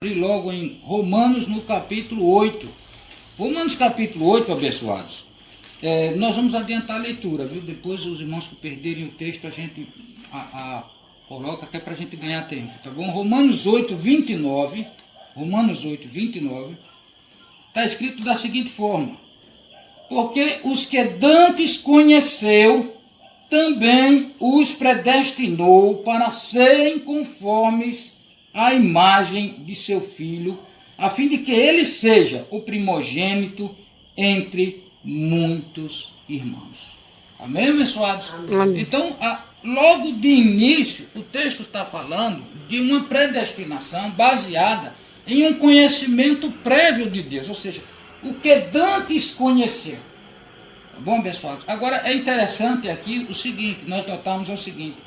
Logo em Romanos, no capítulo 8. Romanos, capítulo 8, abençoados. Nós vamos adiantar a leitura, viu? Depois os irmãos que perderem o texto, a gente coloca, que é para a gente ganhar tempo, tá bom? Romanos 8, 29. Romanos 8, 29. Está escrito da seguinte forma: porque os que dantes conheceu, também os predestinou para serem conformes à imagem de seu Filho, a fim de que ele seja o primogênito entre muitos irmãos. Amém, abençoados? Amém. Então, logo de início, o texto está falando de uma predestinação baseada em um conhecimento prévio de Deus, ou seja, o que dantes conheceu. Tá bom, abençoados? Agora, é interessante aqui o seguinte, nós notamos o seguinte,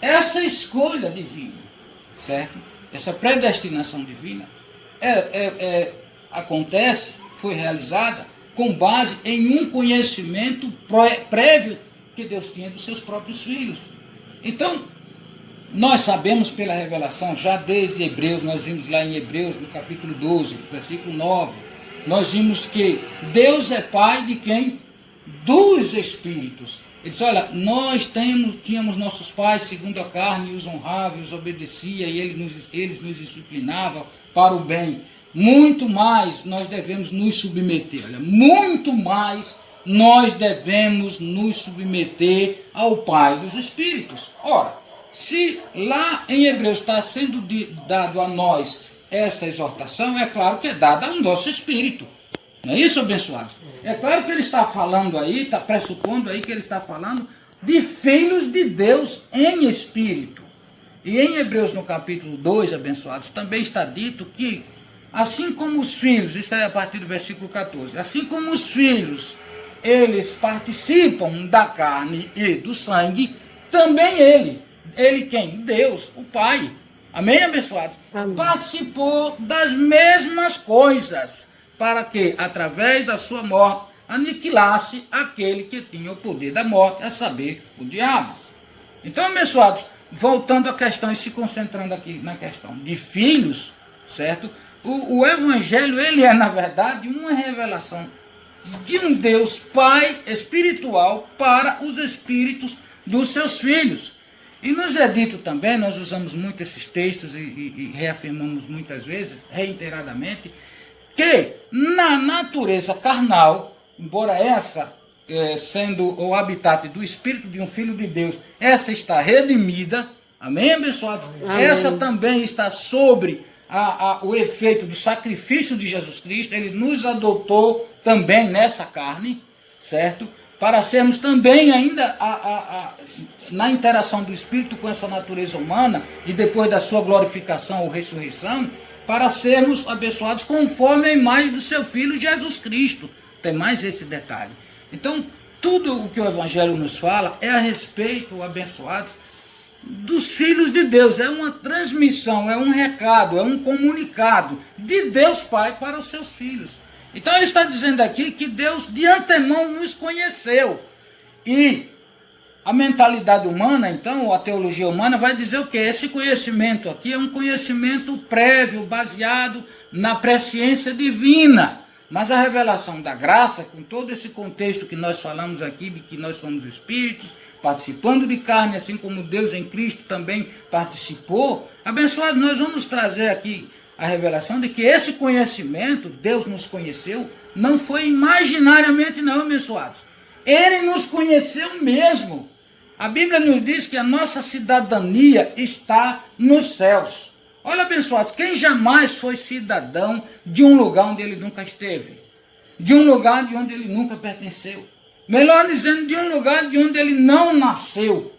essa escolha divina, certo? Essa predestinação divina acontece, foi realizada com base em um conhecimento prévio que Deus tinha dos seus próprios filhos. Então, nós sabemos pela revelação, já desde Hebreus, nós vimos lá em Hebreus, no capítulo 12, versículo 9, nós vimos que Deus é Pai de quem? Dos Espíritos. Ele disse, olha, nós tínhamos nossos pais segundo a carne, e os honrava, e os obedecia, e eles nos disciplinavam para o bem. Muito mais nós devemos nos submeter, olha, muito mais nós devemos nos submeter ao Pai dos Espíritos. Ora, se lá em Hebreus está sendo dado a nós essa exortação, é claro que é dada ao nosso espírito. Não é isso, abençoados? É claro que ele está falando aí, está pressupondo aí que ele está falando de filhos de Deus em espírito. E em Hebreus, no capítulo 2, abençoados, também está dito que, assim como os filhos, isso é a partir do versículo 14, assim como os filhos, eles participam da carne e do sangue, também ele quem? Deus, o Pai. Amém, abençoados? Amém. Participou das mesmas coisas, para que, através da sua morte, aniquilasse aquele que tinha o poder da morte, a saber, o diabo. Então, abençoados, voltando à questão e se concentrando aqui na questão de filhos, certo? O Evangelho, ele é, na verdade, uma revelação de um Deus Pai espiritual para os espíritos dos seus filhos. E nos é dito também, nós usamos muito esses textos e reafirmamos muitas vezes, reiteradamente, que na natureza carnal, embora essa sendo o habitat do Espírito de um Filho de Deus, essa está redimida, amém, abençoados? Amém. Essa também está sobre o efeito do sacrifício de Jesus Cristo, ele nos adotou também nessa carne, certo? Para sermos também ainda na interação do Espírito com essa natureza humana e depois da sua glorificação ou ressurreição, para sermos abençoados conforme a imagem do seu Filho Jesus Cristo. Tem mais esse detalhe. Então, tudo o que o Evangelho nos fala é a respeito, abençoados, dos filhos de Deus. É uma transmissão, é um recado, é um comunicado de Deus Pai para os seus filhos. Então ele está dizendo aqui que Deus de antemão nos conheceu. E a mentalidade humana, então, ou a teologia humana, vai dizer o quê? Esse conhecimento aqui é um conhecimento prévio, baseado na presciência divina. Mas a revelação da graça, com todo esse contexto que nós falamos aqui, de que nós somos espíritos, participando de carne, assim como Deus em Cristo também participou, abençoado, nós vamos trazer aqui a revelação de que esse conhecimento, Deus nos conheceu, não foi imaginariamente não, abençoados. Ele nos conheceu mesmo. A Bíblia nos diz que a nossa cidadania está nos céus. Olha, abençoados, quem jamais foi cidadão de um lugar onde ele nunca esteve? De um lugar de onde ele nunca pertenceu? Melhor dizendo, de um lugar de onde ele não nasceu.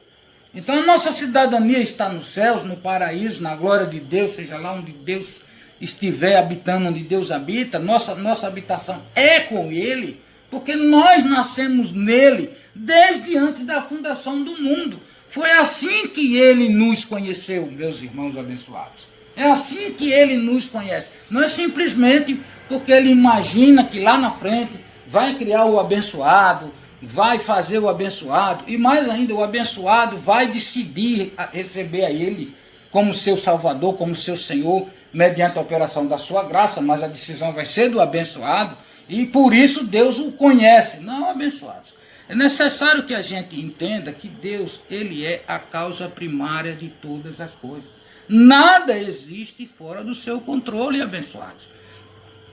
Então a nossa cidadania está nos céus, no paraíso, na glória de Deus, seja lá onde Deus estiver habitando, onde Deus habita, nossa habitação é com Ele, porque nós nascemos nele desde antes da fundação do mundo. Foi assim que Ele nos conheceu, meus irmãos abençoados. É assim que Ele nos conhece. Não é simplesmente porque Ele imagina que lá na frente vai criar o abençoado, vai fazer o abençoado, e mais ainda, o abençoado vai decidir receber a Ele como seu Salvador, como seu Senhor, mediante a operação da sua graça, mas a decisão vai ser do abençoado, e por isso Deus o conhece, não abençoados. É necessário que a gente entenda que Deus, ele é a causa primária de todas as coisas. Nada existe fora do seu controle, abençoados.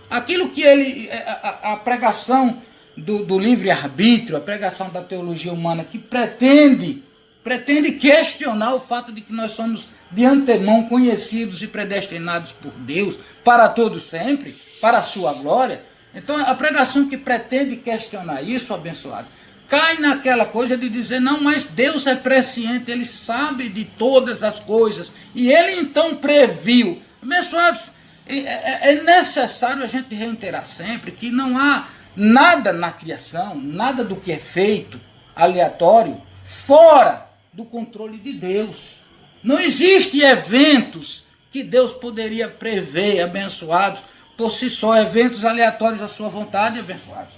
Aquilo que ele, a pregação do livre-arbítrio, a pregação da teologia humana, que pretende questionar o fato de que nós somos de antemão conhecidos e predestinados por Deus para todo sempre, para a sua glória. Então a pregação que pretende questionar isso, abençoado, cai naquela coisa de dizer, não, mas Deus é presciente, ele sabe de todas as coisas, e ele então previu. Abençoados, é necessário a gente reiterar sempre que não há nada na criação, nada do que é feito aleatório, fora do controle de Deus. Não existem eventos que Deus poderia prever, abençoados, por si só, eventos aleatórios à sua vontade, abençoados.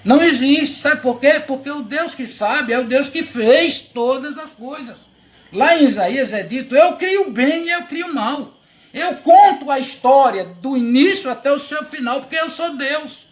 Não existe, sabe por quê? Porque o Deus que sabe é o Deus que fez todas as coisas. Lá em Isaías é dito, eu crio o bem e eu crio o mal. Eu conto a história do início até o seu final, porque eu sou Deus.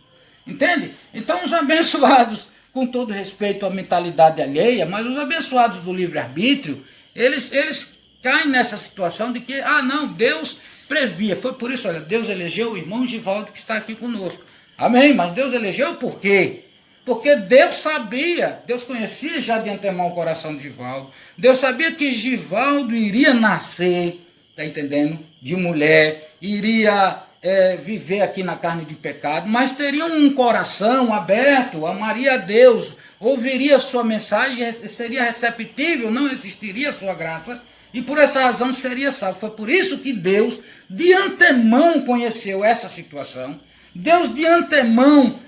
Entende? Então os abençoados, com todo respeito à mentalidade alheia, mas os abençoados do livre-arbítrio, eles caem nessa situação de que, não, Deus previa. Foi por isso, olha, Deus elegeu o irmão Givaldo que está aqui conosco. Amém? Mas Deus elegeu por quê? Porque Deus sabia, Deus conhecia já de antemão o coração de Givaldo. Deus sabia que Givaldo iria nascer, está entendendo? De mulher, iria viver aqui na carne de pecado, mas teria um coração aberto, amaria a Deus, ouviria sua mensagem, seria receptível, não existiria sua graça, e por essa razão seria salvo. Foi por isso que Deus de antemão conheceu essa situação. Deus de antemão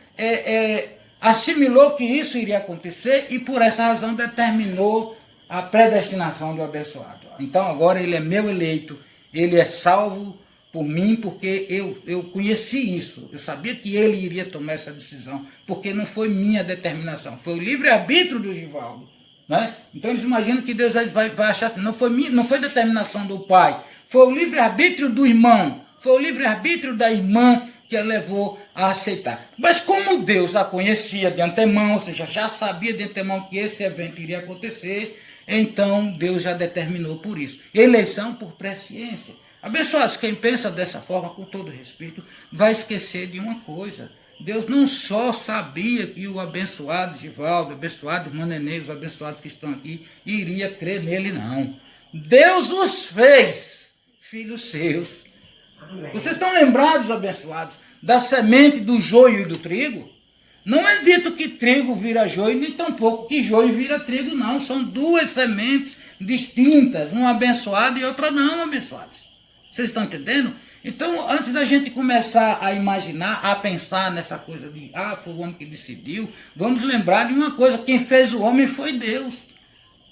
assimilou que isso iria acontecer e por essa razão determinou a predestinação do abençoado. Então agora ele é meu eleito, ele é salvo por mim porque eu conheci isso. Eu sabia que ele iria tomar essa decisão, porque não foi minha determinação, foi o livre-arbítrio do Givaldo. Né? Então eles imaginam que Deus vai achar assim, não foi determinação do pai, foi o livre-arbítrio do irmão, foi o livre-arbítrio da irmã que a levou a aceitar. Mas como Deus a conhecia de antemão, ou seja, já sabia de antemão que esse evento iria acontecer, então Deus já determinou por isso. Eleição por presciência. Abençoados, quem pensa dessa forma, com todo respeito, vai esquecer de uma coisa. Deus não só sabia que o abençoado Givaldo, o abençoado irmã Nenê, os abençoados que estão aqui, iria crer nele, não. Deus os fez filhos seus. Amém. Vocês estão lembrados, abençoados, da semente do joio e do trigo? Não é dito que trigo vira joio, nem tampouco que joio vira trigo, não. São duas sementes distintas, uma abençoada e outra não abençoada. Vocês estão entendendo? Então, antes da gente começar a imaginar, a pensar nessa coisa de, foi o homem que decidiu, vamos lembrar de uma coisa, quem fez o homem foi Deus.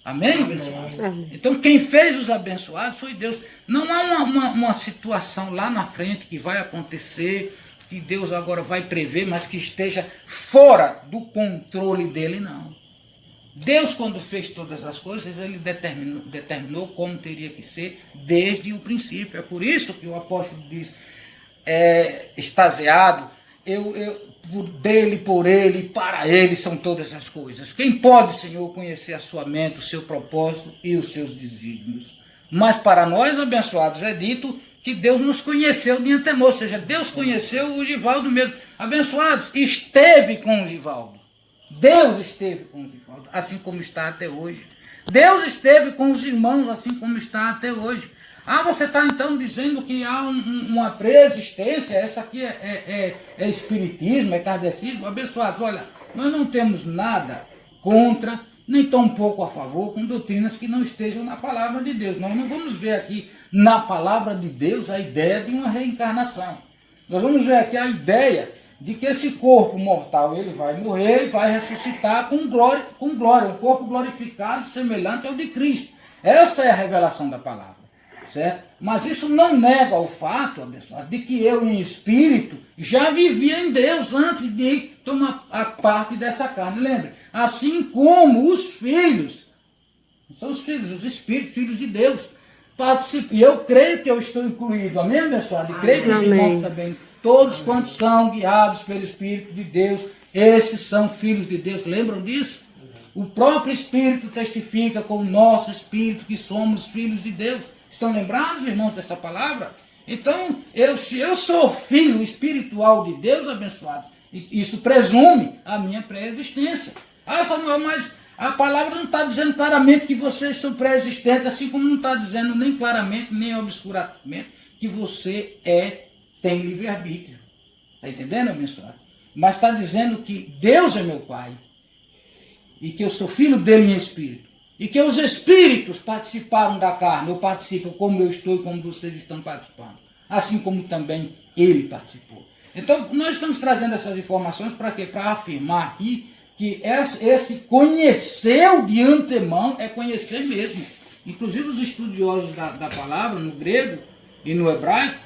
Amém, abençoados? Então, quem fez os abençoados foi Deus. Não há uma situação lá na frente que vai acontecer, que Deus agora vai prever, mas que esteja fora do controle dele, não. Deus, quando fez todas as coisas, ele determinou como teria que ser desde o princípio. É por isso que o apóstolo diz, extasiado, dele, por ele, para ele são todas as coisas. Quem pode, Senhor, conhecer a sua mente, o seu propósito e os seus desígnios? Mas para nós, abençoados, é dito que Deus nos conheceu de antemão, ou seja, Deus conheceu o Givaldo mesmo. Abençoados, esteve com o Givaldo. Deus esteve com o Givaldo, assim como está até hoje. Deus esteve com os irmãos, assim como está até hoje. Você está então dizendo que há uma preexistência, essa aqui é espiritismo, é kardecismo. Abençoados, olha, nós não temos nada contra, nem tampouco a favor, com doutrinas que não estejam na palavra de Deus. Nós não vamos ver aqui na palavra de Deus a ideia de uma reencarnação. Nós vamos ver aqui a ideia de que esse corpo mortal ele vai morrer e vai ressuscitar com glória, um corpo glorificado semelhante ao de Cristo. Essa é a revelação da palavra, certo? Mas isso não nega o fato, abençoado, de que eu em espírito já vivia em Deus antes de tomar a parte dessa carne. Lembre, assim como os filhos, são os filhos, os espíritos, filhos de Deus, participo. E eu creio que eu estou incluído. Amém, abençoado? E creio que os irmãos também, todos quantos são guiados pelo Espírito de Deus, esses são filhos de Deus. Lembram disso? O próprio Espírito testifica com o nosso Espírito que somos filhos de Deus. Estão lembrados, irmãos, dessa palavra? Então, se eu sou filho espiritual de Deus, abençoado, isso presume a minha pré-existência. Ah, Samuel, mas a palavra não está dizendo claramente que vocês são pré-existentes, assim como não está dizendo nem claramente, nem obscuramente, que você tem livre-arbítrio. Está entendendo, abençoado? Mas está dizendo que Deus é meu Pai, e que eu sou filho dele em espírito, e que os espíritos participaram da carne, eu participo como eu estou e como vocês estão participando, assim como também ele participou. Então, nós estamos trazendo essas informações para quê? Para afirmar aqui que esse conhecer de antemão é conhecer mesmo. Inclusive os estudiosos da palavra, no grego e no hebraico,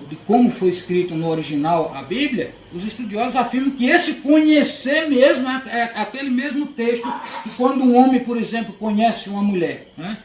de como foi escrito no original a Bíblia, os estudiosos afirmam que esse conhecer mesmo é aquele mesmo texto que quando um homem, por exemplo, conhece uma mulher, né?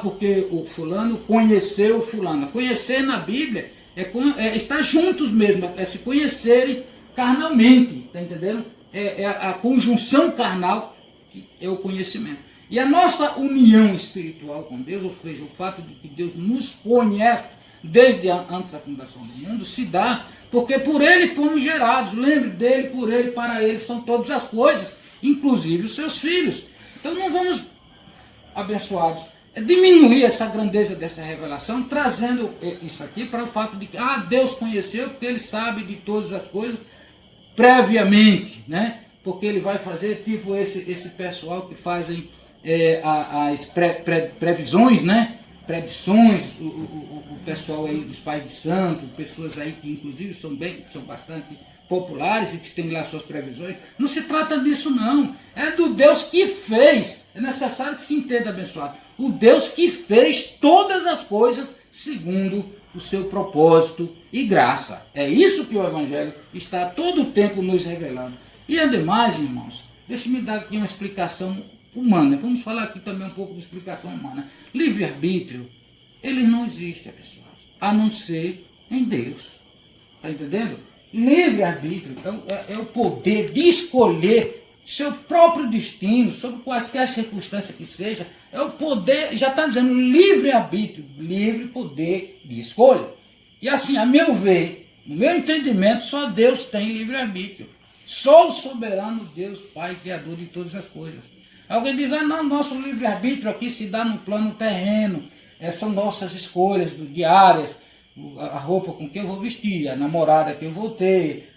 Porque o fulano conheceu o fulano. Conhecer na Bíblia é estar juntos mesmo, é se conhecerem carnalmente, está entendendo? É a conjunção carnal que é o conhecimento. E a nossa união espiritual com Deus, ou seja, o fato de que Deus nos conhece desde antes da fundação do mundo, se dá porque por ele fomos gerados. Lembre dele, por ele, para ele são todas as coisas, inclusive os seus filhos. Então não vamos, abençoados, diminuir essa grandeza dessa revelação, trazendo isso aqui para o fato de que Deus conheceu porque ele sabe de todas as coisas previamente, né? Porque ele vai fazer tipo esse pessoal que fazem as previsões, né? Predições, o pessoal aí dos pais de santo, pessoas aí que inclusive são bastante populares e que têm lá suas previsões. Não se trata disso não, é do Deus que fez. É necessário que se entenda, abençoado, o Deus que fez todas as coisas segundo o seu propósito e graça. É isso que o Evangelho está todo o tempo nos revelando. E ademais, irmãos, deixe-me dar aqui uma explicação humana. Vamos falar aqui também um pouco de explicação humana. Livre-arbítrio, ele não existe, pessoal, a não ser em Deus. Está entendendo? Livre-arbítrio é o poder de escolher seu próprio destino, sobre quaisquer circunstância que seja. É o poder, já está dizendo, livre-arbítrio, livre poder de escolha. E assim, a meu ver, no meu entendimento, só Deus tem livre-arbítrio. Só o soberano Deus, Pai, Criador de todas as coisas. Alguém diz, não, nosso livre-arbítrio aqui se dá no plano terreno, são nossas escolhas diárias, a roupa com que eu vou vestir, a namorada que eu vou ter,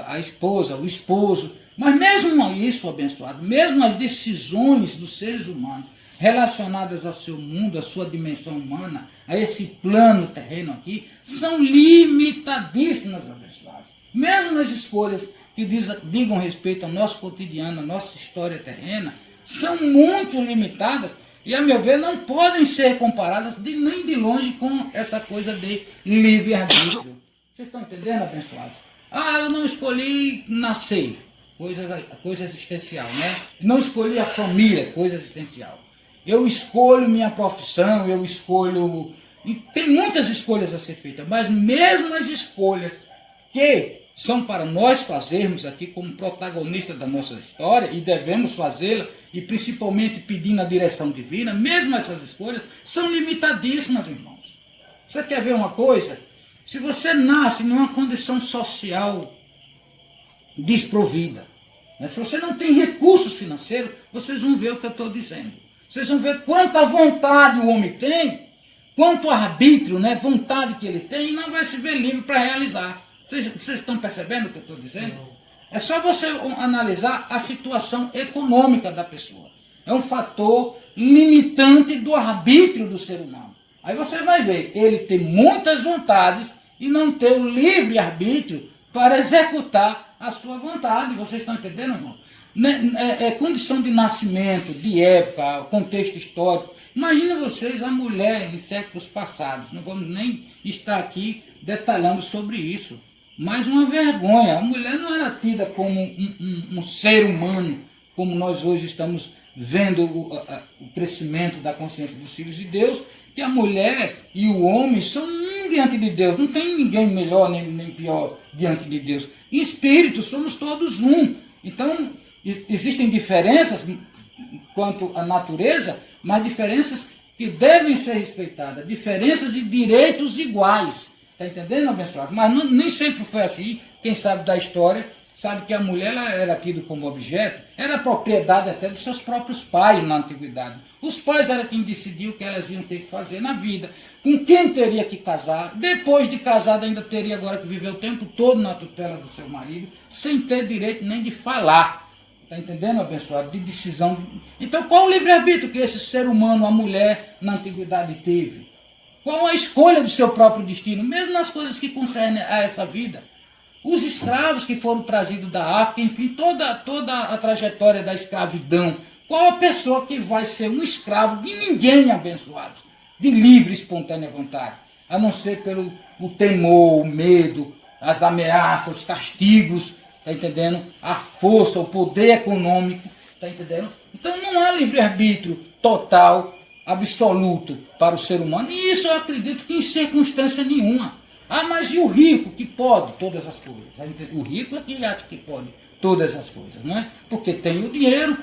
a esposa, o esposo. Mas mesmo isso, abençoado, mesmo as decisões dos seres humanos relacionadas ao seu mundo, à sua dimensão humana, a esse plano terreno aqui, são limitadíssimas, abençoado. Mesmo as escolhas que digam respeito ao nosso cotidiano, à nossa história terrena, são muito limitadas e, a meu ver, não podem ser comparadas nem de longe com essa coisa de livre-arbítrio. Vocês estão entendendo, abençoados? Eu não escolhi nascer, coisa existencial, né? Não escolhi a família, coisa existencial. Eu escolho minha profissão, eu escolho... E tem muitas escolhas a ser feitas, mas mesmo as escolhas que são para nós fazermos aqui como protagonista da nossa história, e devemos fazê-la, e principalmente pedindo a direção divina, mesmo essas escolhas são limitadíssimas, irmãos. Você quer ver uma coisa? Se você nasce numa condição social desprovida, né? Se você não tem recursos financeiros, vocês vão ver o que eu estou dizendo. Vocês vão ver quanta vontade o homem tem, quanto arbítrio, né? Vontade que ele tem, e não vai se ver livre para realizar. Vocês estão percebendo o que eu estou dizendo? É só você analisar a situação econômica da pessoa. É um fator limitante do arbítrio do ser humano. Aí você vai ver, ele tem muitas vontades e não tem o livre arbítrio para executar a sua vontade. Vocês estão entendendo, irmão? Condição de nascimento, de época, contexto histórico. Imagina vocês a mulher em séculos passados. Não vamos nem estar aqui detalhando sobre isso. Mas uma vergonha. A mulher não era tida como um ser humano, como nós hoje estamos vendo o crescimento da consciência dos filhos de Deus, que a mulher e o homem são um diante de Deus. Não tem ninguém melhor nem pior diante de Deus. Em espírito, somos todos um. Então, existem diferenças quanto à natureza, mas diferenças que devem ser respeitadas. Diferenças e direitos iguais. Está entendendo, abençoado? Mas nem sempre foi assim. Quem sabe da história sabe que a mulher ela era tida como objeto, era propriedade até dos seus próprios pais na antiguidade. Os pais eram quem decidiam o que elas iam ter que fazer na vida, com quem teria que casar, depois de casada ainda teria agora que viver o tempo todo na tutela do seu marido, sem ter direito nem de falar. Está entendendo, abençoado? De decisão. Então qual o livre-arbítrio que esse ser humano, a mulher, na antiguidade teve? Qual a escolha do seu próprio destino, mesmo nas coisas que concernem a essa vida? Os escravos que foram trazidos da África, enfim, toda a trajetória da escravidão. Qual a pessoa que vai ser um escravo de ninguém, abençoado? De livre e espontânea vontade. A não ser pelo o temor, o medo, as ameaças, os castigos, está entendendo? A força, o poder econômico, está entendendo? Então não há livre-arbítrio total, absoluto para o ser humano. E isso eu acredito que em circunstância nenhuma. Ah, mas e o rico que pode todas as coisas? O rico é que acha que pode todas as coisas, não é? Porque tem o dinheiro,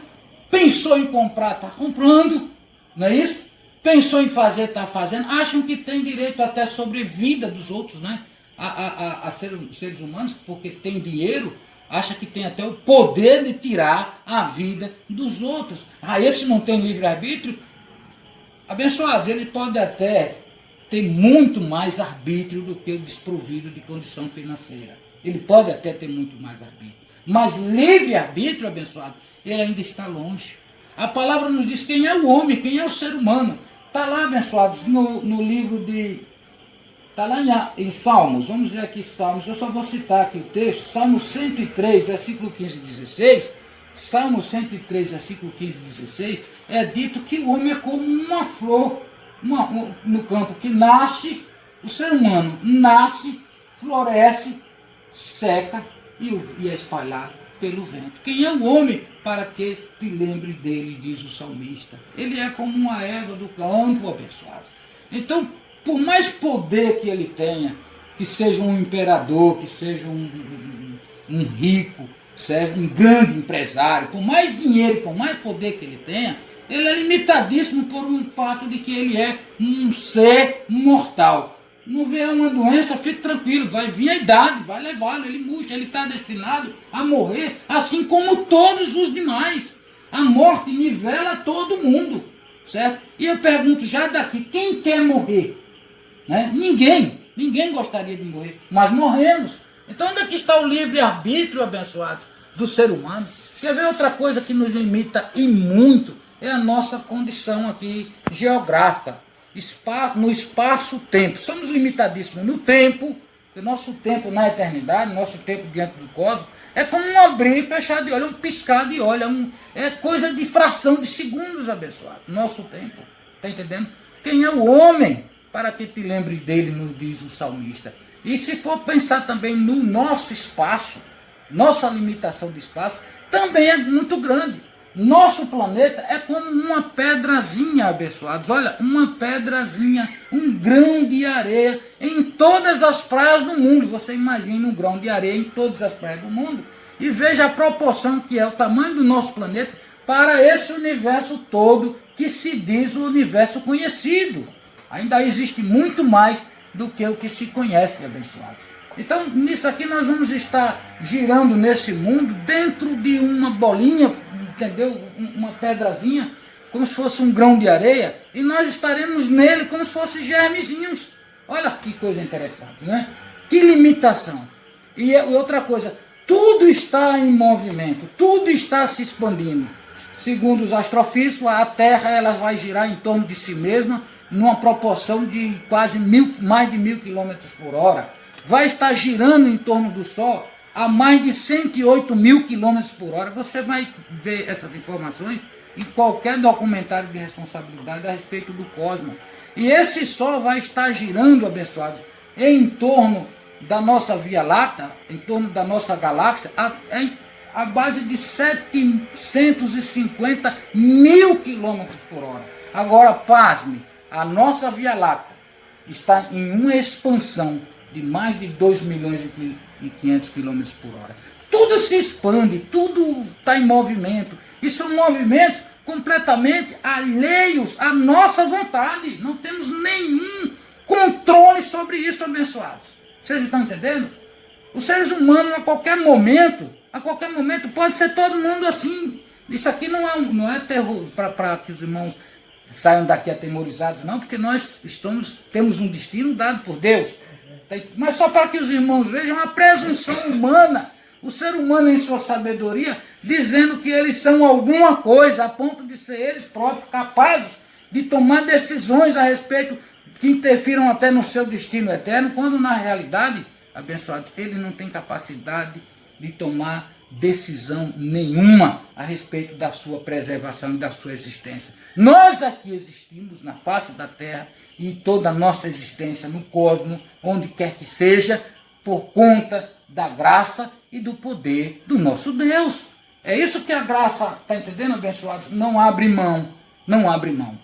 pensou em comprar, está comprando, não é isso? Pensou em fazer, está fazendo. Acham que tem direito até sobre a vida dos outros, né? A seres humanos, porque tem dinheiro, acha que tem até o poder de tirar a vida dos outros. Ah, esse não tem livre-arbítrio? Abençoado, ele pode até ter muito mais arbítrio do que o desprovido de condição financeira. Ele pode até ter muito mais arbítrio. Mas livre-arbítrio, abençoado, ele ainda está longe. A palavra nos diz quem é o homem, quem é o ser humano. Está lá, abençoados, no livro de... Está lá em Salmos, vamos ver aqui Salmos, eu só vou citar aqui o texto, Salmo 103, versículo 15 e 16, Salmo 103, versículo 15 e 16, é dito que o homem é como uma flor no campo que nasce, o ser humano nasce, floresce, seca e é espalhado pelo vento. Quem é o homem para que te lembre dele, diz o salmista? Ele é como uma erva do campo, abençoado. Então, por mais poder que ele tenha, que seja um imperador, que seja um rico, seja um grande empresário, por mais dinheiro, por mais poder que ele tenha, ele é limitadíssimo por um fato de que ele é um ser mortal. Não vier uma doença, fique tranquilo, vai vir a idade, vai levá-lo, ele murcha, ele está destinado a morrer, assim como todos os demais. A morte nivela todo mundo, certo? E eu pergunto já daqui, quem quer morrer? Né? Ninguém gostaria de morrer, mas morremos. Então onde é que está o livre-arbítrio, abençoado, do ser humano? Quer ver outra coisa que nos limita e muito? É a nossa condição aqui geográfica, no espaço-tempo. Somos limitadíssimos no tempo, o nosso tempo na eternidade, nosso tempo diante do cosmos, é como um abrir e fechar de olho, um piscar de olho, é coisa de fração de segundos, abençoado, nosso tempo. Está entendendo? Quem é o homem para que te lembres dele, nos diz o salmista. E se for pensar também no nosso espaço, nossa limitação de espaço, também é muito grande. Nosso planeta é como uma pedrazinha, abençoados. Olha, uma pedrazinha, um grão de areia em todas as praias do mundo. Você imagina um grão de areia em todas as praias do mundo e veja a proporção que é o tamanho do nosso planeta para esse universo todo que se diz o universo conhecido. Ainda existe muito mais do que o que se conhece, abençoados. Então, nisso aqui nós vamos estar girando nesse mundo dentro de uma bolinha, entendeu? Uma pedrazinha, como se fosse um grão de areia, e nós estaremos nele como se fossem germezinhos. Olha que coisa interessante, né? Que limitação. E outra coisa, tudo está em movimento, tudo está se expandindo. Segundo os astrofísicos, a Terra ela vai girar em torno de si mesma numa proporção de quase mais de 1000 km por hora. Vai estar girando em torno do Sol a mais de 108 mil km por hora. Você vai ver essas informações em qualquer documentário de responsabilidade a respeito do cosmos. E esse Sol vai estar girando, abençoados, em torno da nossa Via Láctea, em torno da nossa galáxia, à base de 750 mil quilômetros por hora. Agora, pasme, a nossa Via Láctea está em uma expansão de mais de 2 milhões e 500 quilômetros por hora. Tudo se expande, tudo está em movimento. E são movimentos completamente alheios à nossa vontade. Não temos nenhum controle sobre isso, abençoados. Vocês estão entendendo? Os seres humanos, a qualquer momento, pode ser todo mundo assim. Isso aqui não é terror para que os irmãos saiam daqui atemorizados, não, porque nós temos um destino dado por Deus. Mas só para que os irmãos vejam a presunção humana, o ser humano em sua sabedoria, dizendo que eles são alguma coisa, a ponto de ser eles próprios capazes de tomar decisões a respeito que interfiram até no seu destino eterno, quando na realidade, abençoados, ele não tem capacidade de tomar decisão nenhuma a respeito da sua preservação e da sua existência. Nós aqui existimos na face da terra e toda a nossa existência no cosmos, onde quer que seja, por conta da graça e do poder do nosso Deus. É isso que a graça, está entendendo, abençoados? Não abre mão, não abre mão.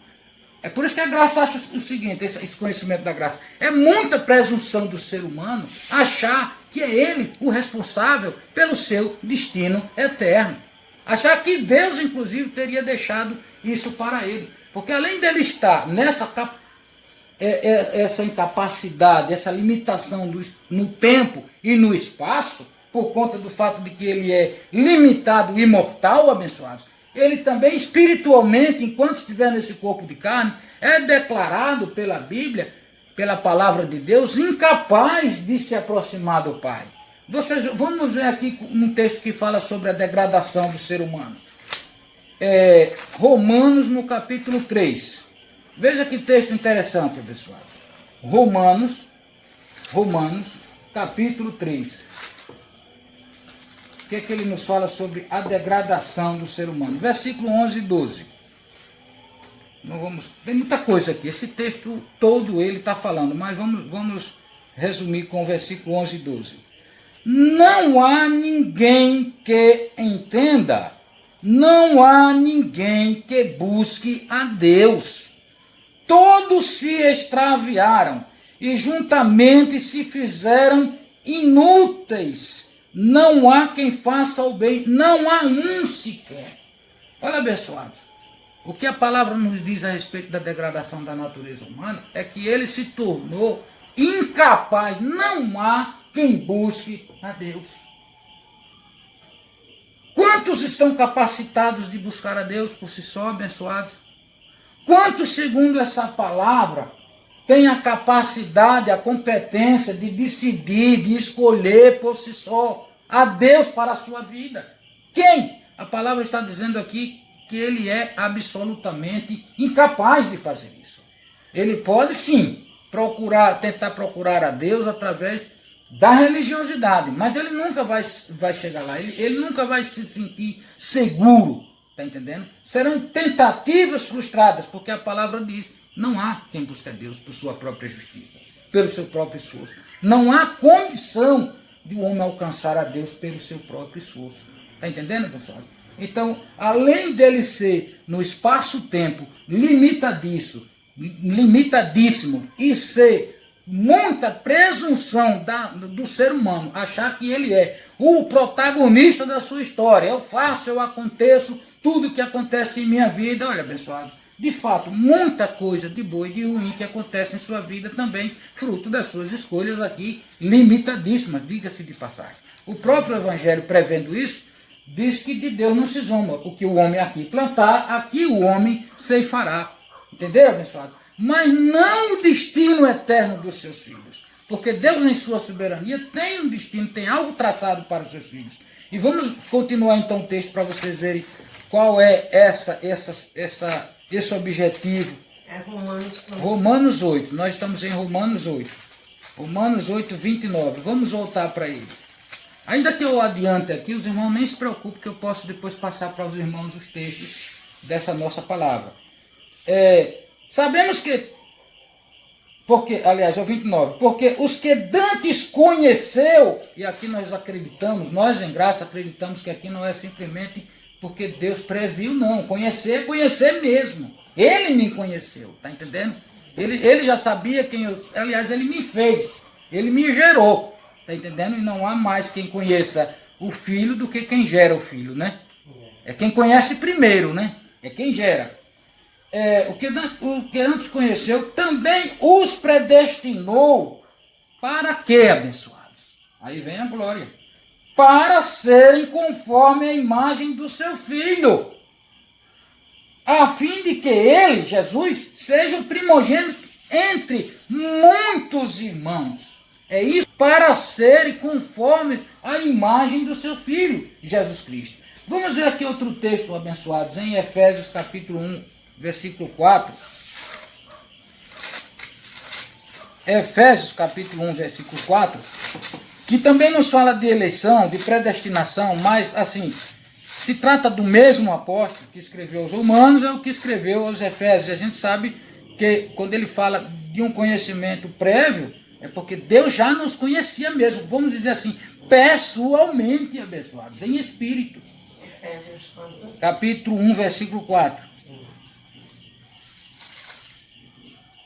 É por isso que a graça acha o seguinte, esse conhecimento da graça, é muita presunção do ser humano achar que é ele o responsável pelo seu destino eterno. Achar que Deus, inclusive, teria deixado isso para ele. Porque além dele estar essa incapacidade, essa limitação no tempo e no espaço, por conta do fato de que ele é limitado e imortal, abençoados, ele também espiritualmente, enquanto estiver nesse corpo de carne, é declarado pela Bíblia, pela palavra de Deus, incapaz de se aproximar do Pai. Vamos ver aqui um texto que fala sobre a degradação do ser humano. Romanos, no capítulo 3. Veja que texto interessante, pessoal. Romanos, capítulo 3. O que é que ele nos fala sobre a degradação do ser humano? Versículo 11 e 12. Tem muita coisa aqui. Esse texto todo ele está falando, mas vamos resumir com o versículo 11 e 12. Não há ninguém que entenda, não há ninguém que busque a Deus. Todos se extraviaram e juntamente se fizeram inúteis. Não há quem faça o bem, não há um sequer. Olha, abençoados, o que a palavra nos diz a respeito da degradação da natureza humana é que ele se tornou incapaz, não há quem busque a Deus. Quantos estão capacitados de buscar a Deus por si só, abençoados? Quantos, segundo essa palavra, têm a capacidade, a competência de decidir, de escolher por si só a Deus para a sua vida? Quem? A palavra está dizendo aqui que ele é absolutamente incapaz de fazer isso. Ele pode sim tentar procurar a Deus através da religiosidade, mas ele nunca vai chegar lá, ele nunca vai se sentir seguro, está entendendo? Serão tentativas frustradas, porque a palavra diz: não há quem busque a Deus por sua própria justiça, pelo seu próprio esforço. Não há condição de o homem alcançar a Deus pelo seu próprio esforço. Está entendendo, pessoal? Então, além dele ser no espaço-tempo limitadíssimo e ser muita presunção do ser humano, achar que ele é o protagonista da sua história, eu faço, eu aconteço, tudo que acontece em minha vida. Olha, abençoados, de fato, muita coisa de boa e de ruim que acontece em sua vida também, fruto das suas escolhas aqui, limitadíssimas, diga-se de passagem. O próprio Evangelho, prevendo isso, diz que de Deus não se zomba. O que o homem aqui plantar, aqui o homem ceifará. Entenderam, abençoados? Mas não o destino eterno dos seus filhos. Porque Deus, em sua soberania, tem um destino, tem algo traçado para os seus filhos. E vamos continuar então o texto para vocês verem qual é esse objetivo. É Romanos 8. Romanos 8. Nós estamos em Romanos 8. Romanos 8, 29. Vamos voltar para ele. Ainda que eu adiante aqui, os irmãos nem se preocupem, que eu posso depois passar para os irmãos os textos dessa nossa palavra. Sabemos que Porque, aliás, é o 29. Porque os que dantes conheceu, e aqui nós acreditamos, nós em graça acreditamos que aqui não é simplesmente porque Deus previu, não. Conhecer, conhecer mesmo. Ele me conheceu, tá entendendo? Ele já sabia quem eu... Aliás, ele me fez, ele me gerou, tá entendendo? E não há mais quem conheça o filho do que quem gera o filho, né? É quem conhece primeiro, né? É quem gera. O que antes conheceu também os predestinou para quê, abençoados? Aí vem a glória. Para serem conforme a imagem do seu filho, a fim de que ele, Jesus, seja o primogênito entre muitos irmãos. É isso, para serem conforme a imagem do seu filho, Jesus Cristo. Vamos ver aqui outro texto, abençoados, em Efésios capítulo 1, versículo 4. Efésios capítulo 1, versículo 4, que também nos fala de eleição, de predestinação, mas assim, se trata do mesmo apóstolo que escreveu aos Romanos, é o que escreveu aos Efésios. A gente sabe que quando ele fala de um conhecimento prévio, é porque Deus já nos conhecia mesmo, vamos dizer assim, pessoalmente, abençoados, em espírito. Capítulo 1, versículo 4.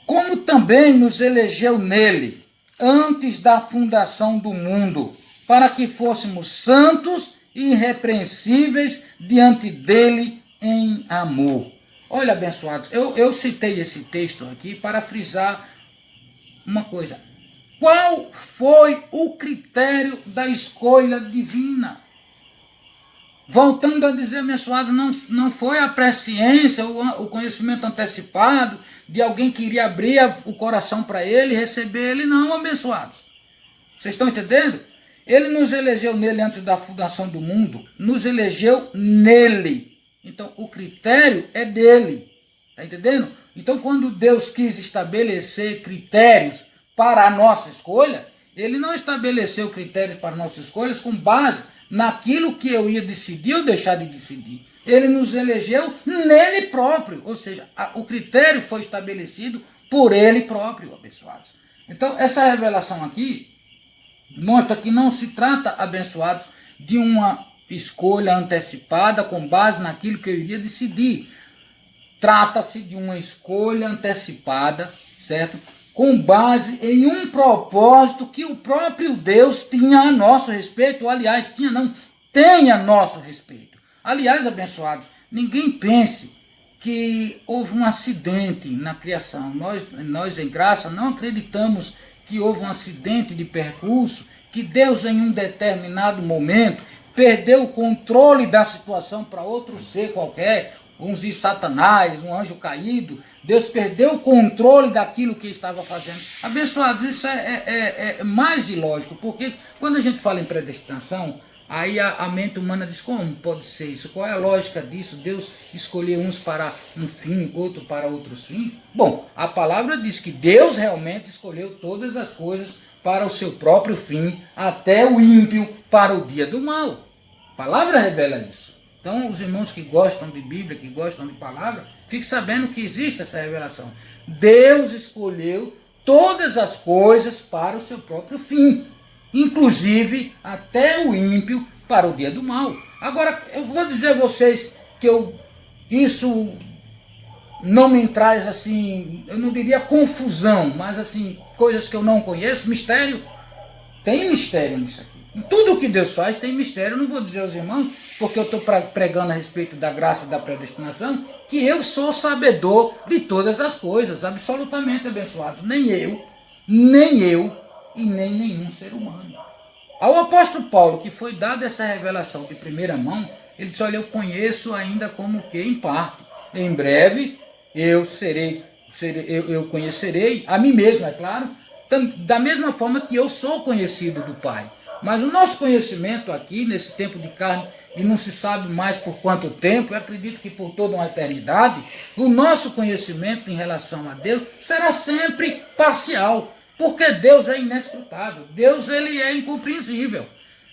Como também nos elegeu nele, antes da fundação do mundo, para que fôssemos santos e irrepreensíveis diante dele em amor. Olha, abençoados, eu citei esse texto aqui para frisar uma coisa. Qual foi o critério da escolha divina? Voltando a dizer, abençoado, não foi a presciência, o conhecimento antecipado de alguém que iria abrir o coração para ele e receber ele, não, abençoados. Vocês estão entendendo? Ele nos elegeu nele antes da fundação do mundo, nos elegeu nele. Então, o critério é dele. Está entendendo? Então, quando Deus quis estabelecer critérios para a nossa escolha, ele não estabeleceu critérios para nossas escolhas com base naquilo que eu ia decidir ou deixar de decidir. Ele nos elegeu nele próprio, ou seja, o critério foi estabelecido por ele próprio, abençoados. Então, essa revelação aqui mostra que não se trata, abençoados, de uma escolha antecipada com base naquilo que eu iria decidir. Trata-se de uma escolha antecipada, certo? Com base em um propósito que o próprio Deus tinha a nosso respeito, ou aliás, tem a nosso respeito. Aliás, abençoados, ninguém pense que houve um acidente na criação. Nós em graça não acreditamos que houve um acidente de percurso, que Deus em um determinado momento perdeu o controle da situação para outro ser qualquer, uns dizem Satanás, um anjo caído. Deus perdeu o controle daquilo que estava fazendo. Abençoados, isso é mais ilógico, porque quando a gente fala em predestinação, aí a mente humana diz, como pode ser isso? Qual é a lógica disso? Deus escolheu uns para um fim, outro para outros fins? Bom, a palavra diz que Deus realmente escolheu todas as coisas para o seu próprio fim, até o ímpio para o dia do mal. A palavra revela isso. Então, os irmãos que gostam de Bíblia, que gostam de palavra, fiquem sabendo que existe essa revelação. Deus escolheu todas as coisas para o seu próprio fim, inclusive até o ímpio para o dia do mal. Agora, eu vou dizer a vocês que isso não me traz, assim, eu não diria confusão, mas assim, coisas que eu não conheço, mistério. Tem mistério nisso aqui. Em tudo o que Deus faz tem mistério. Eu não vou dizer aos irmãos, porque eu estou pregando a respeito da graça e da predestinação, que eu sou sabedor de todas as coisas, absolutamente abençoados. Nem eu e nem nenhum ser humano. Ao apóstolo Paulo, que foi dada essa revelação de primeira mão, ele disse, olha, eu conheço ainda como que em parte. Em breve eu conhecerei a mim mesmo, é claro, da mesma forma que eu sou conhecido do Pai. Mas o nosso conhecimento aqui, nesse tempo de carne, e não se sabe mais por quanto tempo, eu acredito que por toda uma eternidade, o nosso conhecimento em relação a Deus será sempre parcial, porque Deus é inescrutável, Deus ele é incompreensível.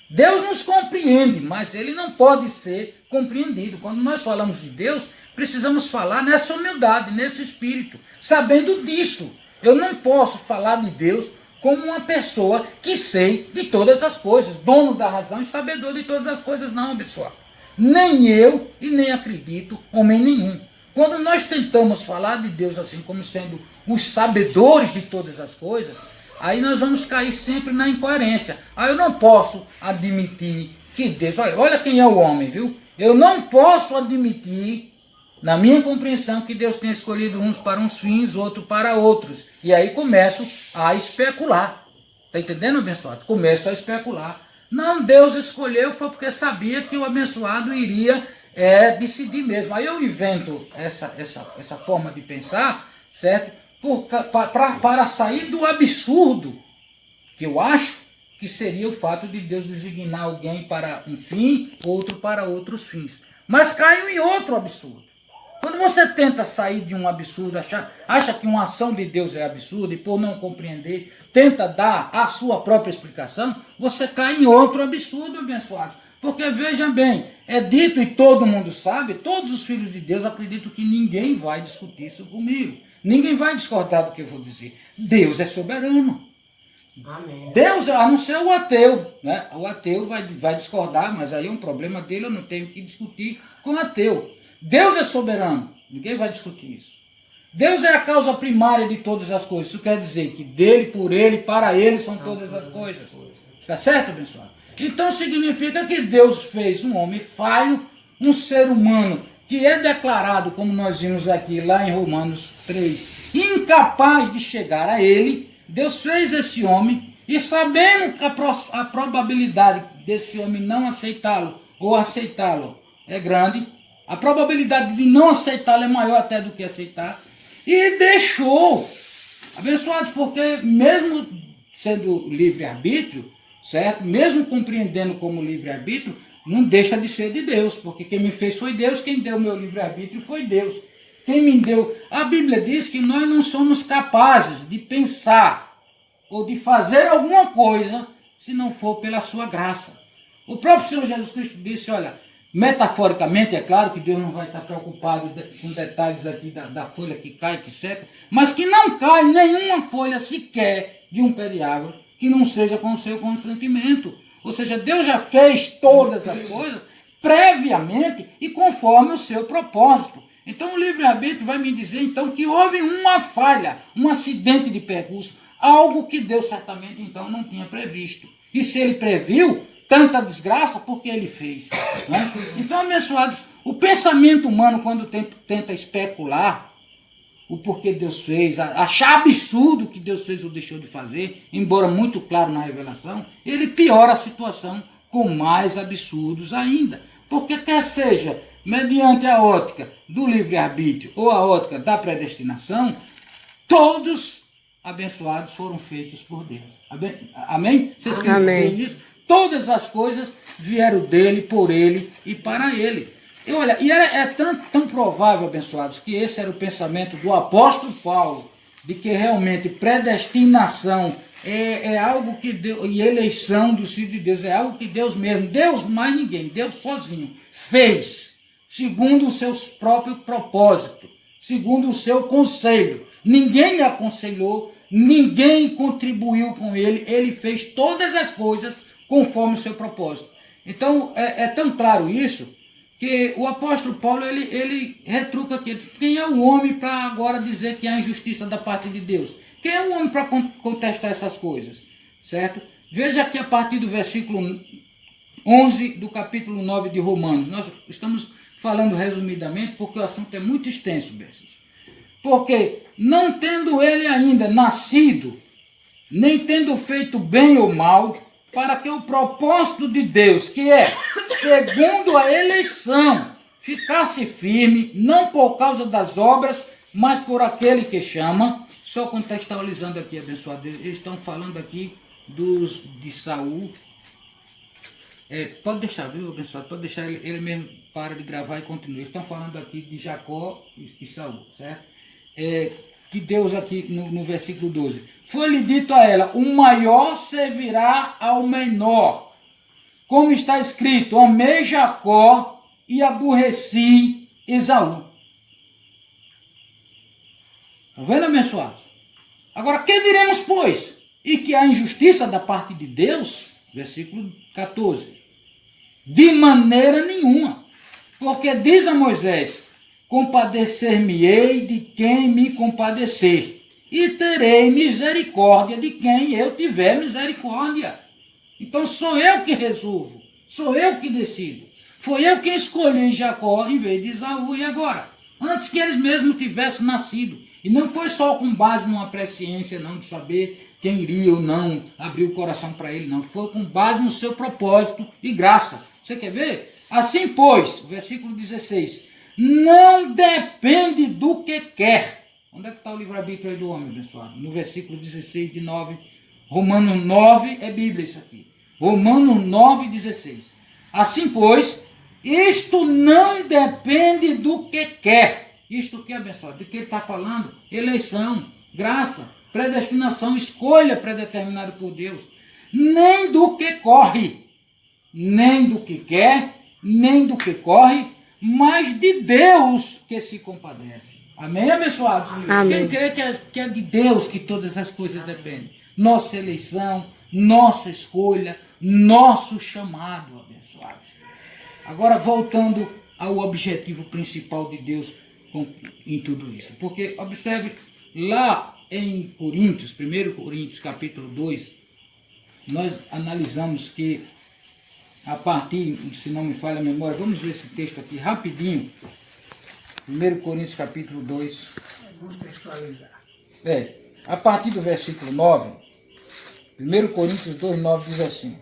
Deus nos compreende, mas ele não pode ser compreendido. Quando nós falamos de Deus, precisamos falar nessa humildade, nesse espírito, sabendo disso. Eu não posso falar de Deus como uma pessoa que sei de todas as coisas, dono da razão e sabedor de todas as coisas, não, pessoal. Nem eu e nem acredito homem nenhum. Quando nós tentamos falar de Deus assim como sendo os sabedores de todas as coisas, aí nós vamos cair sempre na incoerência. Aí eu não posso admitir que Deus... Olha quem é o homem, viu? Eu não posso admitir, na minha compreensão, que Deus tenha escolhido uns para uns fins, outros para outros. E aí começo a especular. Está entendendo, abençoado? Começo a especular. Não, Deus escolheu foi porque sabia que o abençoado iria decidir mesmo. Aí eu invento essa forma de pensar, certo? Para sair do absurdo que eu acho que seria o fato de Deus designar alguém para um fim, outro para outros fins. Mas caio em outro absurdo. Quando você tenta sair de um absurdo, acha que uma ação de Deus é absurda e por não compreender, tenta dar a sua própria explicação, você cai em outro absurdo, abençoado. Porque veja bem, é dito e todo mundo sabe, todos os filhos de Deus acreditam que ninguém vai discutir isso comigo. Ninguém vai discordar do que eu vou dizer. Deus é soberano. Amém. Deus, a não ser o ateu, né? O ateu vai discordar, mas aí é um problema dele, eu não tenho que discutir com o ateu. Deus é soberano, ninguém vai discutir isso. Deus é a causa primária de todas as coisas. Isso quer dizer que dele, por ele, para ele são todas as coisas. Está certo, pessoal? Então significa que Deus fez um homem falho, um ser humano que é declarado, como nós vimos aqui lá em Romanos 3, incapaz de chegar a ele. Deus fez esse homem e sabendo que a probabilidade desse homem não aceitá-lo ou aceitá-lo é grande, a probabilidade de não aceitá-lo é maior até do que aceitar, e deixou, abençoado, porque mesmo sendo livre-arbítrio, certo? Mesmo compreendendo como livre-arbítrio, não deixa de ser de Deus, porque quem me fez foi Deus, quem deu meu livre-arbítrio foi Deus. Quem me deu... A Bíblia diz que nós não somos capazes de pensar ou de fazer alguma coisa se não for pela sua graça. O próprio Senhor Jesus Cristo disse, olha, metaforicamente, é claro que Deus não vai estar preocupado com detalhes aqui da folha que cai, que seca, mas que não cai nenhuma folha sequer de um pé de árvore que não seja com o seu consentimento. Ou seja, Deus já fez todas as coisas previamente e conforme o seu propósito. Então o livre-arbítrio vai me dizer então que houve uma falha, um acidente de percurso, algo que Deus certamente então não tinha previsto. E se ele previu tanta desgraça, porque ele fez. Né? Então, abençoados, o pensamento humano, quando tenta especular o porquê Deus fez, achar absurdo que Deus fez ou deixou de fazer, embora muito claro na revelação, ele piora a situação com mais absurdos ainda. Porque quer seja mediante a ótica do livre-arbítrio ou a ótica da predestinação, todos abençoados foram feitos por Deus. Amém? Vocês creem nisso? Todas as coisas vieram dele, por ele e para ele. E olha, e é tão provável, abençoados, que esse era o pensamento do apóstolo Paulo, de que realmente predestinação é algo que Deus, e eleição dos filhos de Deus, é algo que Deus mesmo, Deus mais ninguém, Deus sozinho, fez, segundo os seus próprios propósitos, segundo o seu conselho. Ninguém lhe aconselhou, ninguém contribuiu com ele, ele fez todas as coisas conforme o seu propósito. Então, é tão claro isso, que o apóstolo Paulo, ele retruca aqui, ele diz, quem é o homem para agora dizer que há injustiça da parte de Deus? Quem é o homem para contestar essas coisas? Certo? Veja aqui a partir do versículo 11 do capítulo 9 de Romanos. Nós estamos falando resumidamente, porque o assunto é muito extenso, Bessis. Porque, não tendo ele ainda nascido, nem tendo feito bem ou mal, para que o propósito de Deus, que é, segundo a eleição, ficasse firme, não por causa das obras, mas por aquele que chama. Só contextualizando aqui, abençoado, eles estão falando aqui de Saul. Pode deixar, viu, abençoado? Pode deixar, ele mesmo para de gravar e continua. Eles estão falando aqui de Jacó e Saul, certo? Que Deus aqui no versículo 12, foi-lhe dito a ela, o maior servirá ao menor, como está escrito, amei Jacó e aborreci Esaú. Está vendo, abençoados? Agora, que diremos, pois? E que há injustiça da parte de Deus? Versículo 14. De maneira nenhuma. Porque diz a Moisés, compadecer-me-ei de quem me compadecer, e terei misericórdia de quem eu tiver misericórdia. Então sou eu que resolvo, sou eu que decido. Foi eu quem escolhi Jacó em vez de Esaú e agora. Antes que eles mesmos tivessem nascido. E não foi só com base numa presciência, não, de saber quem iria ou não abrir o coração para ele, não. Foi com base no seu propósito e graça. Você quer ver? Assim, pois, versículo 16, não depende do que quer. Onde é que está o livre-arbítrio aí do homem, pessoal? No versículo 16 de 9, Romanos 9, é Bíblia isso aqui. Romanos 9, 16. Assim, pois, isto não depende do que quer. Isto o que, abençoado? Do que ele está falando? Eleição, graça, predestinação, escolha predeterminada por Deus. Nem do que corre, nem do que quer, nem do que corre, mas de Deus que se compadece. Amém, abençoados? Amém. Quem crê que é de Deus que todas as coisas dependem. Nossa eleição, nossa escolha, nosso chamado, abençoados. Agora, voltando ao objetivo principal de Deus em tudo isso. Porque, observe, lá em Coríntios, 1 Coríntios, capítulo 2, nós analisamos que, a partir, se não me falha a memória, vamos ver esse texto aqui rapidinho. 1 Coríntios, capítulo 2. Vamos textualizar. A partir do versículo 9, 1 Coríntios 2, 9 diz assim: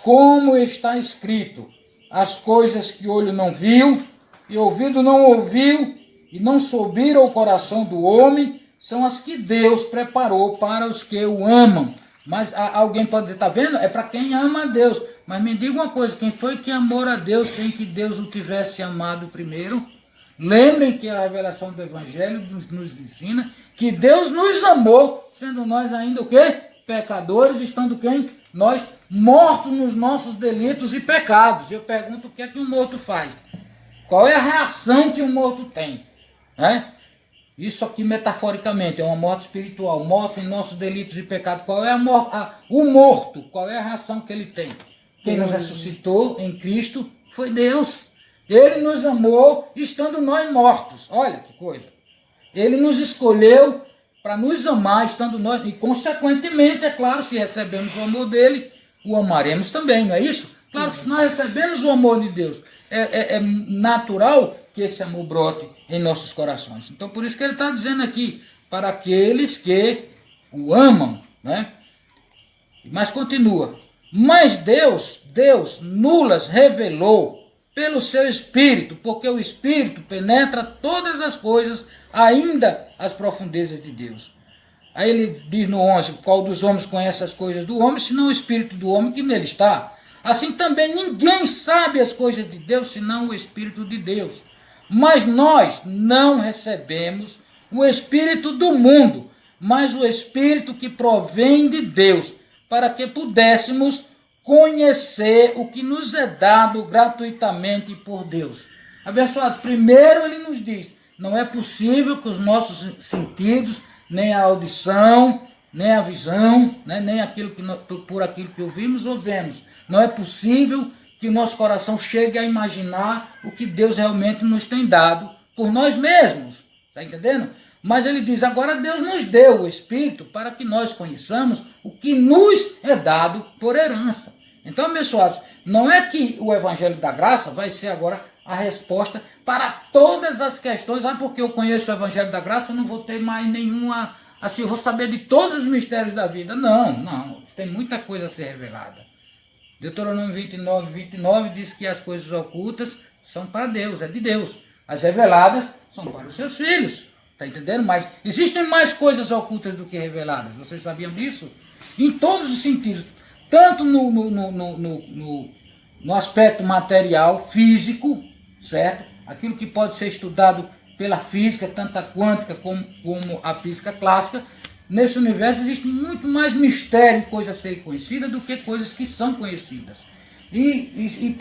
como está escrito, as coisas que olho não viu, e ouvido não ouviu, e não subiram ao coração do homem, são as que Deus preparou para os que o amam. Mas alguém pode dizer, está vendo? É para quem ama a Deus. Mas me diga uma coisa, quem foi que amou a Deus sem que Deus o tivesse amado primeiro? Lembrem que a revelação do Evangelho nos ensina que Deus nos amou, sendo nós ainda o quê? Pecadores, estando quem? Nós mortos nos nossos delitos e pecados. Eu pergunto o que é que um morto faz? Qual é a reação que um morto tem? Isso aqui metaforicamente é uma morte espiritual, morto em nossos delitos e pecados. Qual é o morto? Qual é a reação que ele tem? Quem nos ressuscitou em Cristo foi Deus. Ele nos amou estando nós mortos. Olha que coisa. Ele nos escolheu para nos amar estando nós, e consequentemente, é claro, se recebemos o amor dele, o amaremos também, não é isso? Claro que se nós recebemos o amor de Deus, é natural que esse amor brote em nossos corações. Então, por isso que ele está dizendo aqui, para aqueles que o amam, né? Mas continua. Mas Deus nulas revelou pelo seu Espírito, porque o Espírito penetra todas as coisas, ainda as profundezas de Deus. Aí ele diz no 11, qual dos homens conhece as coisas do homem, senão o Espírito do homem que nele está? Assim também ninguém sabe as coisas de Deus, senão o Espírito de Deus. Mas nós não recebemos o Espírito do mundo, mas o Espírito que provém de Deus, para que pudéssemos conhecer o que nos é dado gratuitamente por Deus. Abençoados, primeiro ele nos diz, não é possível que os nossos sentidos, nem a audição, nem a visão, nem aquilo que por aquilo que ouvimos ou vemos, não é possível que o nosso coração chegue a imaginar o que Deus realmente nos tem dado por nós mesmos. Está entendendo? Mas ele diz, agora Deus nos deu o Espírito para que nós conheçamos o que nos é dado por herança. Então, abençoados, não é que o Evangelho da Graça vai ser agora a resposta para todas as questões. Porque eu conheço o Evangelho da Graça, eu não vou ter mais nenhuma, assim, eu vou saber de todos os mistérios da vida. Não, tem muita coisa a ser revelada. Deuteronômio 29 diz que as coisas ocultas são para Deus, é de Deus. As reveladas são para os seus filhos. Está entendendo? Mas existem mais coisas ocultas do que reveladas. Vocês sabiam disso? Em todos os sentidos. Tanto no aspecto material, físico, certo? Aquilo que pode ser estudado pela física, tanto a quântica como a física clássica. Nesse universo existe muito mais mistério e coisas a serem conhecidas do que coisas que são conhecidas. E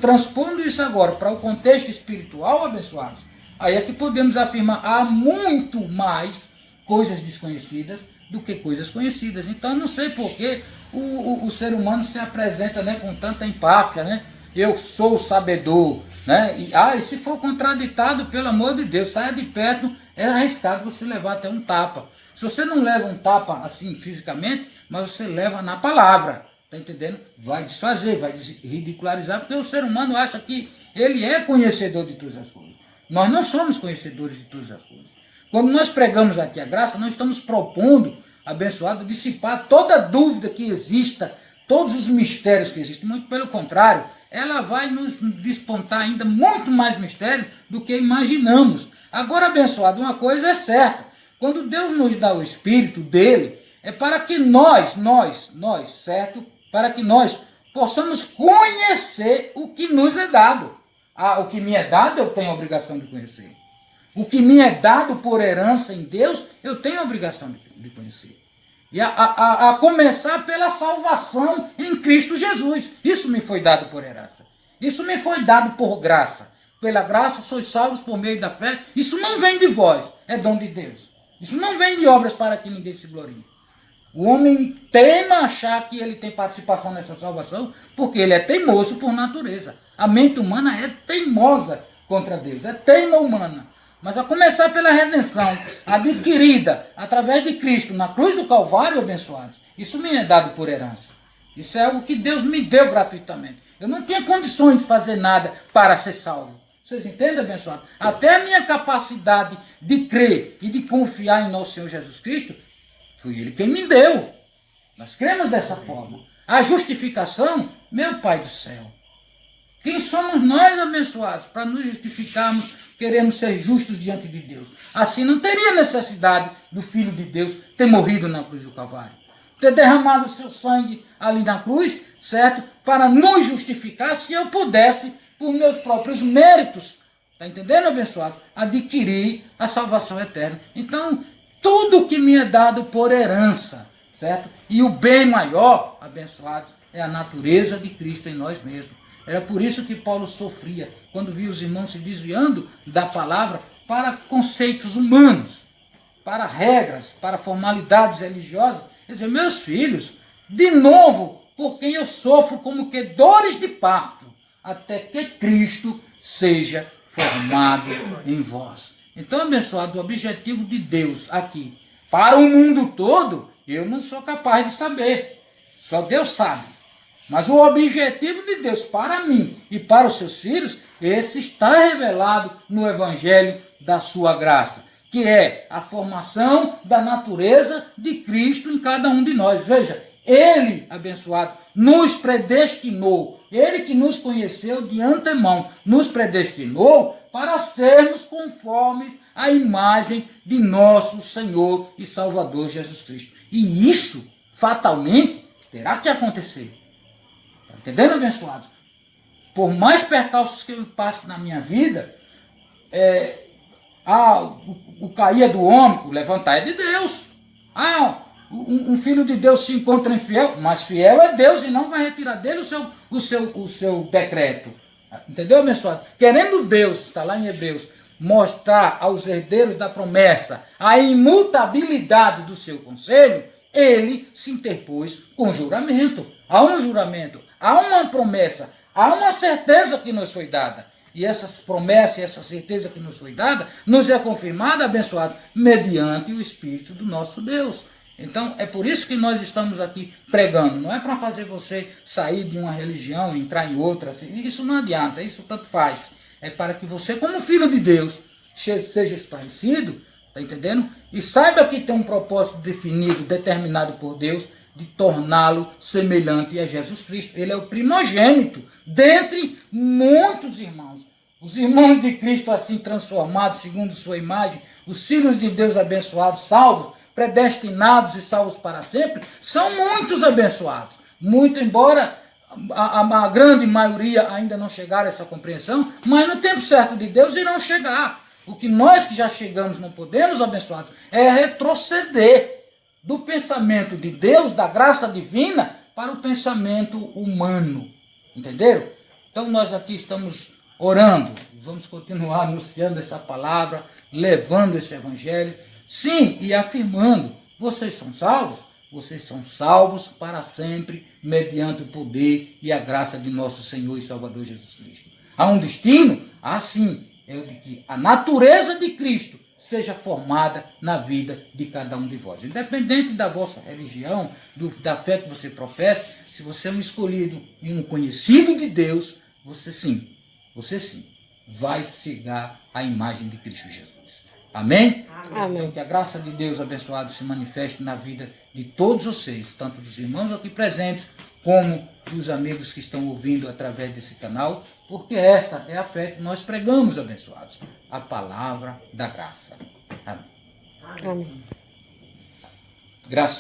transpondo isso agora para o contexto espiritual, abençoados, aí é que podemos afirmar, há muito mais coisas desconhecidas do que coisas conhecidas. Então, não sei por que o ser humano se apresenta, né, com tanta empáfia, né? Eu sou o sabedor, né? E se for contraditado, pelo amor de Deus, saia de perto, é arriscado você levar até um tapa. Se você não leva um tapa assim fisicamente, mas você leva na palavra, tá entendendo? Vai desfazer, vai ridicularizar, porque o ser humano acha que ele é conhecedor de todas as coisas. Nós não somos conhecedores de todas as coisas. Quando nós pregamos aqui a graça, nós estamos propondo, abençoado, dissipar toda dúvida que exista, todos os mistérios que existem. Muito pelo contrário, ela vai nos despontar ainda muito mais mistério do que imaginamos. Agora, abençoado, uma coisa é certa. Quando Deus nos dá o Espírito dele, é para que nós, certo? Para que nós possamos conhecer o que nos é dado. O que me é dado, eu tenho a obrigação de conhecer. O que me é dado por herança em Deus, eu tenho a obrigação de conhecer. E a começar pela salvação em Cristo Jesus. Isso me foi dado por herança. Isso me foi dado por graça. Pela graça sois salvos por meio da fé. Isso não vem de vós, é dom de Deus. Isso não vem de obras para que ninguém se glorie. O homem teima achar que ele tem participação nessa salvação, porque ele é teimoso por natureza. A mente humana é teimosa contra Deus, é teima humana. Mas a começar pela redenção adquirida através de Cristo na cruz do Calvário, abençoados, isso me é dado por herança. Isso é algo que Deus me deu gratuitamente. Eu não tinha condições de fazer nada para ser salvo. Vocês entendem, abençoados? Até a minha capacidade de crer e de confiar em nosso Senhor Jesus Cristo, foi Ele quem me deu. Nós cremos dessa forma. A justificação, meu Pai do céu. Quem somos nós, abençoados, para nos justificarmos, queremos ser justos diante de Deus? Assim não teria necessidade do Filho de Deus ter morrido na cruz do Calvário. Ter derramado o seu sangue ali na cruz, certo? Para nos justificar, se eu pudesse, por meus próprios méritos, está entendendo, abençoado? Adquirir a salvação eterna. Então, tudo que me é dado por herança, certo? E o bem maior, abençoados, é a natureza de Cristo em nós mesmos. Era por isso que Paulo sofria, quando via os irmãos se desviando da palavra para conceitos humanos, para regras, para formalidades religiosas. Quer dizer, meus filhos, de novo, por quem eu sofro como que dores de parto, até que Cristo seja formado em vós. Então, abençoado, o objetivo de Deus aqui, para o mundo todo, eu não sou capaz de saber. Só Deus sabe. Mas o objetivo de Deus para mim e para os seus filhos, esse está revelado no Evangelho da sua graça, que é a formação da natureza de Cristo em cada um de nós. Veja, Ele, abençoado, nos predestinou, Ele que nos conheceu de antemão, nos predestinou para sermos conformes à imagem de nosso Senhor e Salvador Jesus Cristo. E isso, fatalmente, terá que acontecer. Está entendendo, abençoados? Por mais percalços que eu passe na minha vida, o cair é do homem, o levantar é de Deus. Um filho de Deus se encontra infiel, mas fiel é Deus e não vai retirar dele o seu decreto. Entendeu, abençoado? Querendo Deus, está lá em Hebreus, mostrar aos herdeiros da promessa a imutabilidade do seu conselho, ele se interpôs com juramento. Há um juramento, há uma promessa, há uma certeza que nos foi dada. E essa promessa e essa certeza que nos foi dada, nos é confirmada, abençoado, mediante o Espírito do nosso Deus. Então, é por isso que nós estamos aqui pregando. Não é para fazer você sair de uma religião e entrar em outra. Isso não adianta, isso tanto faz. É para que você, como filho de Deus, seja esclarecido, está entendendo? E saiba que tem um propósito definido, determinado por Deus, de torná-lo semelhante a Jesus Cristo. Ele é o primogênito dentre muitos irmãos. Os irmãos de Cristo assim transformados, segundo sua imagem, os filhos de Deus abençoados, salvos, predestinados e salvos para sempre, são muitos abençoados. Muito, embora a grande maioria ainda não chegaram a essa compreensão, mas no tempo certo de Deus irão chegar. O que nós que já chegamos não podemos, abençoados, é retroceder do pensamento de Deus, da graça divina, para o pensamento humano. Entenderam? Então nós aqui estamos orando, vamos continuar anunciando essa palavra, levando esse evangelho. Sim, e afirmando, vocês são salvos? Vocês são salvos para sempre, mediante o poder e a graça de nosso Senhor e Salvador Jesus Cristo. Há um destino? Sim, é o de que a natureza de Cristo seja formada na vida de cada um de vós. Independente da vossa religião, da fé que você professa, se você é um escolhido e um conhecido de Deus, você sim, vai chegar à imagem de Cristo Jesus. Amém? Amém. Então que a graça de Deus abençoado se manifeste na vida de todos vocês, tanto dos irmãos aqui presentes, como dos amigos que estão ouvindo através desse canal, porque essa é a fé que nós pregamos, abençoados. A palavra da graça. Amém. Amém. Graça.